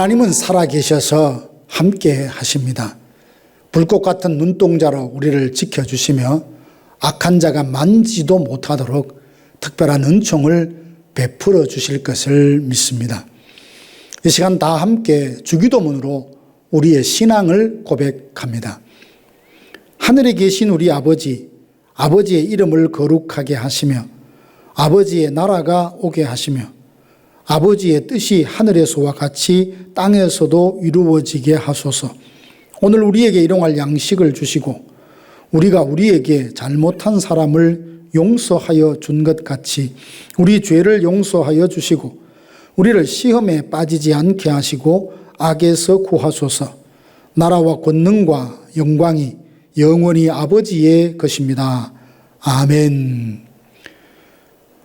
하나님은 살아계셔서 함께 하십니다. 불꽃 같은 눈동자로 우리를 지켜주시며 악한 자가 만지도 못하도록 특별한 은총을 베풀어 주실 것을 믿습니다. 이 시간 다 함께 주기도문으로 우리의 신앙을 고백합니다. 하늘에 계신 우리 아버지, 아버지의 이름을 거룩하게 하시며 아버지의 나라가 오게 하시며 아버지의 뜻이 하늘에서와 같이 땅에서도 이루어지게 하소서. 오늘 우리에게 일용할 양식을 주시고 우리가 우리에게 잘못한 사람을 용서하여 준 것 같이 우리 죄를 용서하여 주시고 우리를 시험에 빠지지 않게 하시고 악에서 구하소서. 나라와 권능과 영광이 영원히 아버지의 것입니다. 아멘.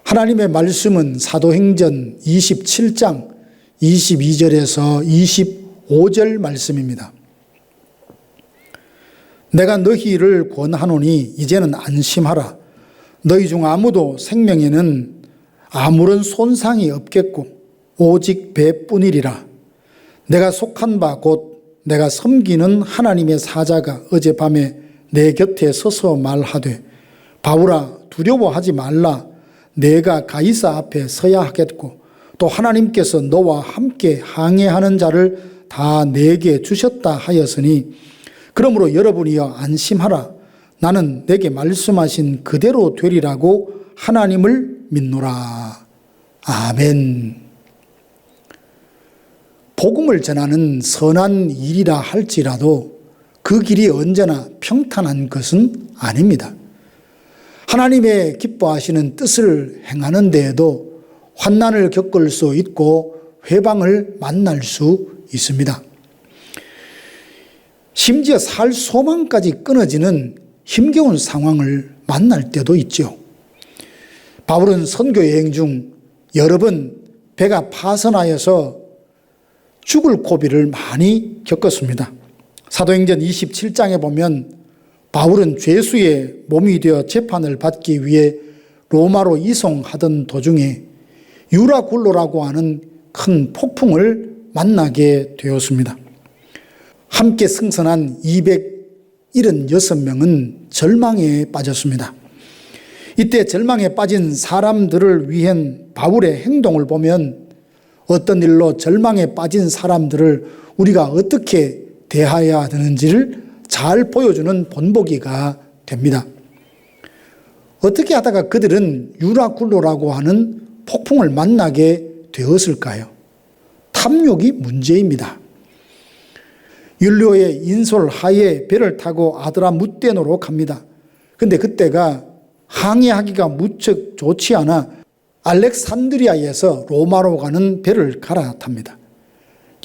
하나님의 말씀은 사도행전 27장 22절에서 25절 말씀입니다. 내가 너희를 권하노니 이제는 안심하라. 너희 중 아무도 생명에는 아무런 손상이 없겠고 오직 배뿐이리라. 내가 속한 바 곧 내가 섬기는 하나님의 사자가 어젯밤에 내 곁에 서서 말하되 바울아 두려워하지 말라. 내가 가이사 앞에 서야 하겠고 또 하나님께서 너와 함께 항해하는 자를 다 내게 주셨다 하였으니 그러므로 여러분이여 안심하라. 나는 내게 말씀하신 그대로 되리라고 하나님을 믿노라. 아멘. 복음을 전하는 선한 일이라 할지라도 그 길이 언제나 평탄한 것은 아닙니다. 하나님의 기뻐하시는 뜻을 행하는 데에도 환난을 겪을 수 있고 회방을 만날 수 있습니다. 심지어 살 소망까지 끊어지는 힘겨운 상황을 만날 때도 있죠. 바울은 선교 여행 중 여러 번 배가 파선하여서 죽을 고비를 많이 겪었습니다. 사도행전 27장에 보면 바울은 죄수의 몸이 되어 재판을 받기 위해 로마로 이송하던 도중에 유라굴로라고 하는 큰 폭풍을 만나게 되었습니다. 함께 승선한 276명은 절망에 빠졌습니다. 이때 절망에 빠진 사람들을 위한 바울의 행동을 보면 어떤 일로 절망에 빠진 사람들을 우리가 어떻게 대해야 되는지를 잘 보여주는 본보기가 됩니다. 어떻게 하다가 그들은 유라굴로라고 하는 폭풍을 만나게 되었을까요? 탐욕이 문제입니다. 율리오의 인솔 하에 배를 타고 아드라무떼노로 갑니다. 근데 그때가 항해하기가 무척 좋지 않아 알렉산드리아에서 로마로 가는 배를 갈아탑니다.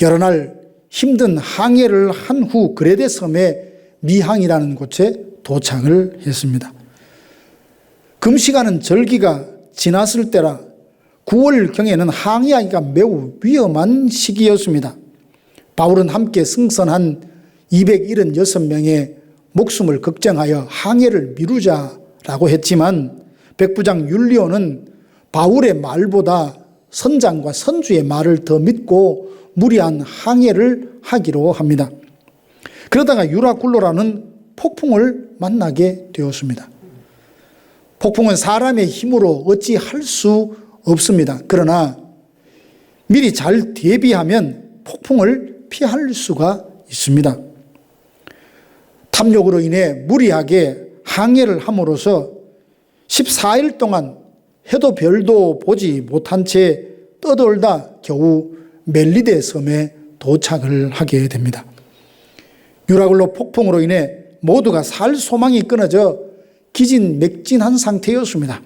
여러 날 힘든 항해를 한 후 그레데 섬의 미항이라는 곳에 도착을 했습니다. 금시가는 절기가 지났을 때라 9월경에는 항해하기가 매우 위험한 시기였습니다. 바울은 함께 승선한 276명의 목숨을 걱정하여 항해를 미루자라고 했지만 백부장 율리오는 바울의 말보다 선장과 선주의 말을 더 믿고 무리한 항해를 하기로 합니다. 그러다가 유라굴로라는 폭풍을 만나게 되었습니다. 폭풍은 사람의 힘으로 어찌 할 수 없습니다. 그러나 미리 잘 대비하면 폭풍을 피할 수가 있습니다. 탐욕으로 인해 무리하게 항해를 함으로써 14일 동안 해도 별도 보지 못한 채 떠돌다 겨우 멜리데 섬에 도착을 하게 됩니다. 유라굴로 폭풍으로 인해 모두가 살 소망이 끊어져 기진맥진한 상태였습니다.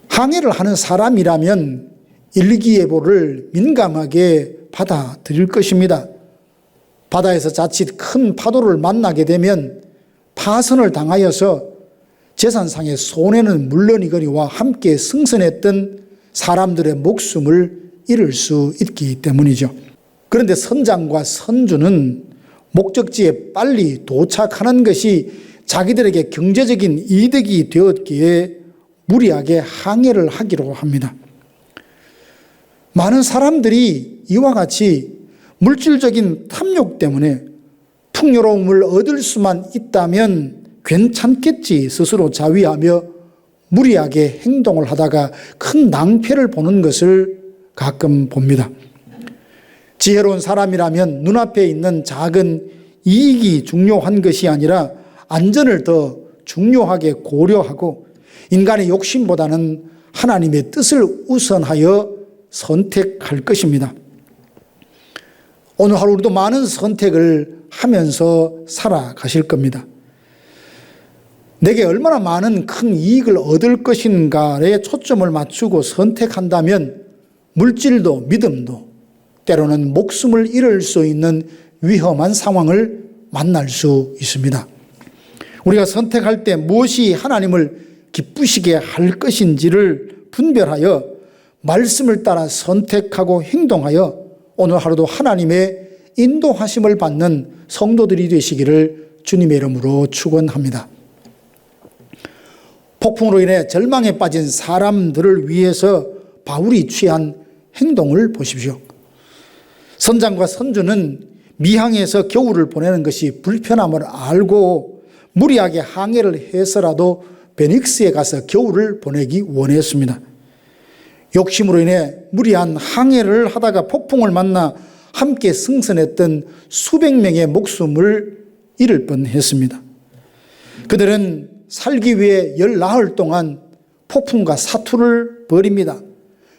항해를 하는 사람이라면 일기예보를 민감하게 받아들일 것입니다. 바다에서 자칫 큰 파도를 만나게 되면 파선을 당하여서 재산상의 손해는 물론이거니와 함께 승선했던 사람들의 목숨을 잃을 수 있기 때문이죠. 그런데 선장과 선주는 목적지에 빨리 도착하는 것이 자기들에게 경제적인 이득이 되었기에 무리하게 항해를 하기로 합니다. 많은 사람들이 이와 같이 물질적인 탐욕 때문에 풍요로움을 얻을 수만 있다면 괜찮겠지 스스로 자위하며 무리하게 행동을 하다가 큰 낭패를 보는 것을 가끔 봅니다. 지혜로운 사람이라면 눈앞에 있는 작은 이익이 중요한 것이 아니라 안전을 더 중요하게 고려하고 인간의 욕심보다는 하나님의 뜻을 우선하여 선택할 것입니다. 오늘 하루 우리도 많은 선택을 하면서 살아가실 겁니다. 내게 얼마나 많은 큰 이익을 얻을 것인가에 초점을 맞추고 선택한다면 물질도 믿음도 때로는 목숨을 잃을 수 있는 위험한 상황을 만날 수 있습니다. 우리가 선택할 때 무엇이 하나님을 기쁘시게 할 것인지를 분별하여 말씀을 따라 선택하고 행동하여 오늘 하루도 하나님의 인도하심을 받는 성도들이 되시기를 주님의 이름으로 축원합니다. 폭풍으로 인해 절망에 빠진 사람들을 위해서 바울이 취한 행동을 보십시오. 선장과 선주는 미항에서 겨울을 보내는 것이 불편함을 알고 무리하게 항해를 해서라도 베닉스에 가서 겨울을 보내기 원했습니다. 욕심으로 인해 무리한 항해를 하다가 폭풍을 만나 함께 승선했던 수백 명의 목숨을 잃을 뻔했습니다. 그들은 살기 위해 열 나흘 동안 폭풍과 사투를 벌입니다.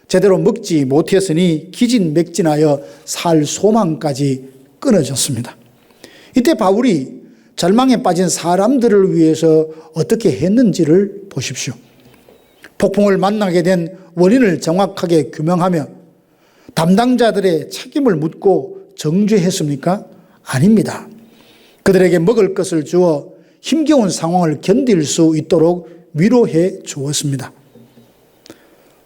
제대로 먹지 못했으니 기진맥진하여 살 소망까지 끊어졌습니다. 이때 바울이 절망에 빠진 사람들을 위해서 어떻게 했는지를 보십시오. 폭풍을 만나게 된 원인을 정확하게 규명하며 담당자들의 책임을 묻고 정죄했습니까? 아닙니다. 그들에게 먹을 것을 주어 힘겨운 상황을 견딜 수 있도록 위로해 주었습니다.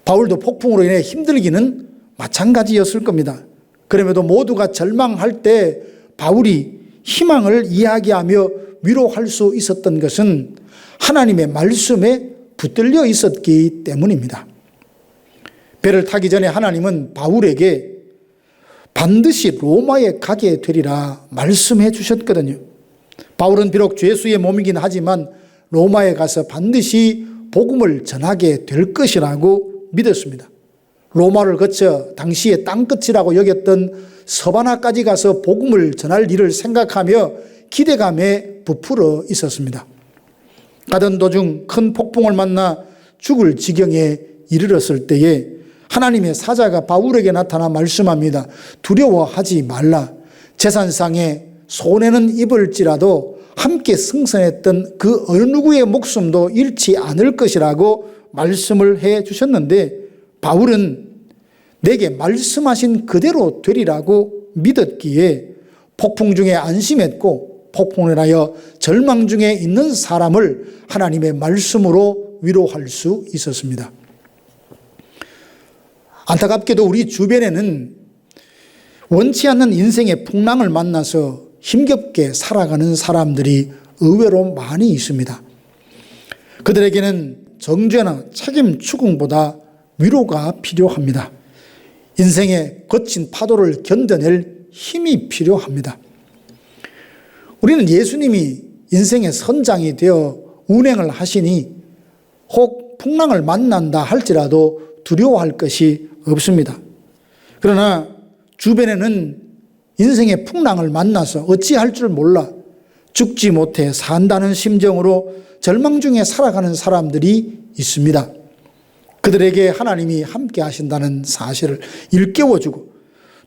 바울도 폭풍으로 인해 힘들기는 마찬가지였을 겁니다. 그럼에도 모두가 절망할 때 바울이 희망을 이야기하며 위로할 수 있었던 것은 하나님의 말씀에 붙들려 있었기 때문입니다. 배를 타기 전에 하나님은 바울에게 반드시 로마에 가게 되리라 말씀해 주셨거든요. 바울은 비록 죄수의 몸이긴 하지만 로마에 가서 반드시 복음을 전하게 될 것이라고 믿었습니다. 로마를 거쳐 당시의 땅끝이라고 여겼던 서바나까지 가서 복음을 전할 일을 생각하며 기대감에 부풀어 있었습니다. 가던 도중 큰 폭풍을 만나 죽을 지경에 이르렀을 때에 하나님의 사자가 바울에게 나타나 말씀합니다. 두려워하지 말라. 재산상에 손해는 입을지라도 함께 승선했던 그 어느 누구의 목숨도 잃지 않을 것이라고 말씀을 해 주셨는데 바울은 내게 말씀하신 그대로 되리라고 믿었기에 폭풍 중에 안심했고 폭풍을 인하여 절망 중에 있는 사람을 하나님의 말씀으로 위로할 수 있었습니다. 안타깝게도 우리 주변에는 원치 않는 인생의 풍랑을 만나서 힘겹게 살아가는 사람들이 의외로 많이 있습니다. 그들에게는 정죄나 책임 추궁보다 위로가 필요합니다. 인생의 거친 파도를 견뎌낼 힘이 필요합니다. 우리는 예수님이 인생의 선장이 되어 운행을 하시니 혹 풍랑을 만난다 할지라도 두려워할 것이 없습니다. 그러나 주변에는 인생의 풍랑을 만나서 어찌할 줄 몰라 죽지 못해 산다는 심정으로 절망 중에 살아가는 사람들이 있습니다. 그들에게 하나님이 함께 하신다는 사실을 일깨워주고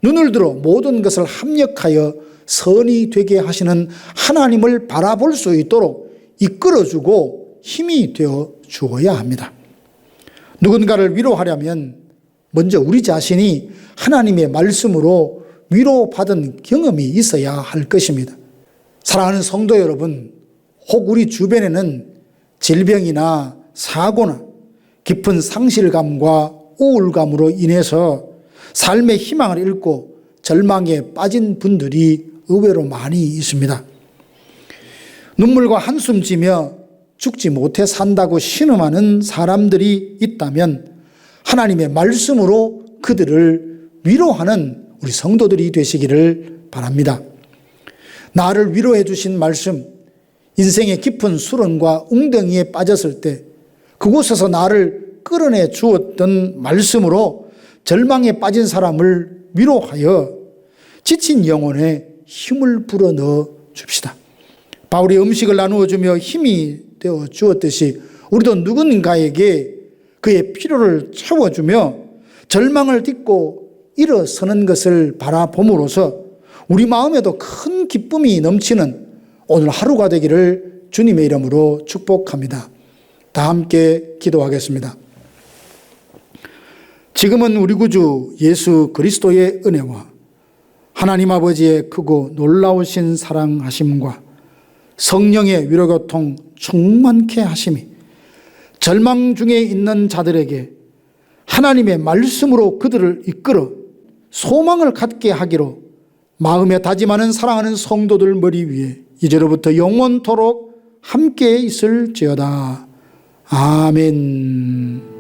눈을 들어 모든 것을 합력하여 선이 되게 하시는 하나님을 바라볼 수 있도록 이끌어주고 힘이 되어 주어야 합니다. 누군가를 위로하려면 먼저 우리 자신이 하나님의 말씀으로 위로받은 경험이 있어야 할 것입니다. 사랑하는 성도 여러분, 혹 우리 주변에는 질병이나 사고나 깊은 상실감과 우울감으로 인해서 삶의 희망을 잃고 절망에 빠진 분들이 의외로 많이 있습니다. 눈물과 한숨 지며 죽지 못해 산다고 신음하는 사람들이 있다면 하나님의 말씀으로 그들을 위로하는 우리 성도들이 되시기를 바랍니다. 나를 위로해 주신 말씀, 인생의 깊은 수렁과 웅덩이에 빠졌을 때 그곳에서 나를 끌어내 주었던 말씀으로 절망에 빠진 사람을 위로하여 지친 영혼에 힘을 불어넣어 줍시다. 바울이 음식을 나누어 주며 힘이 되어 주었듯이 우리도 누군가에게 그의 필요를 채워주며 절망을 딛고 일어서는 것을 바라봄으로써 우리 마음에도 큰 기쁨이 넘치는 오늘 하루가 되기를 주님의 이름으로 축복합니다. 다 함께 기도하겠습니다. 지금은 우리 구주 예수 그리스도의 은혜와 하나님 아버지의 크고 놀라우신 사랑하심과 성령의 위로교통 충만케 하심이 절망 중에 있는 자들에게 하나님의 말씀으로 그들을 이끌어 소망을 갖게 하기로 마음에 다짐하는 사랑하는 성도들 머리 위에 이제로부터 영원토록 함께 있을지어다. 아멘.